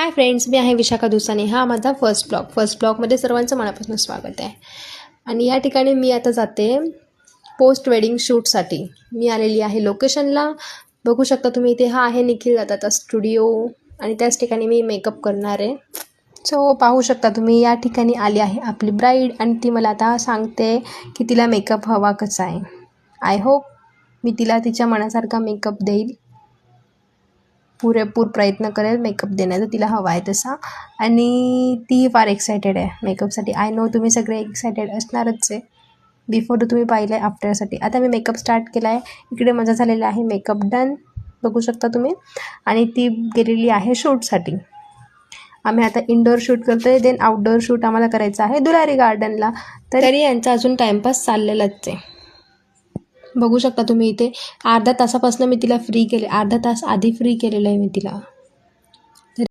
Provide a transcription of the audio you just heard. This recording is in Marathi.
हाय फ्रेंड्स, मी आहे विशाखा दुसानी. हा माझा फर्स्ट ब्लॉगमध्ये सर्वांचं मनापासून स्वागत आहे. आणि या ठिकाणी मी आता जाते पोस्ट वेडिंग शूटसाठी. मी आलेली आहे लोकेशनला. बघू शकता तुम्ही, इथे हा आहे निखिल दादाचा स्टुडिओ आणि त्याच ठिकाणी मी मेकअप करणार आहे. सो पाहू शकता तुम्ही, या ठिकाणी आली आहे आपली ब्राईड आणि ती मला आता सांगते की तिला मेकअप हवा कसा आहे. आय होप मी तिला तिच्या मनासारखा मेकअप देईल. पुरेपूर प्रयत्न करेल मेकअप देण्याचा तिला हवा आहे तसा. आणि ती फार एक्सायटेड आहे मेकअपसाठी. आय नो तुम्ही सगळे एक्सायटेड असणारच आहे. बिफोर तुम्ही पाहिलं आहे, आफ्टरसाठी. आता मी मेकअप स्टार्ट केला आहे. इकडे माझा झालेला आहे मेकअप डन, बघू शकता तुम्ही. आणि ती गेलेली आहे शूटसाठी. आम्ही आता इंडोर शूट करतो आहे, देन आउटडोअर शूट आम्हाला करायचं आहे दुलारी गार्डनला. तरी यांचा अजून टाईमपास चाललेलाच आहे. बघू शकता तुम्ही, इथे अर्धा तासापासून मी तिला फ्री केले, अर्धा तास आधी फ्री केलेलं आहे मी तिला.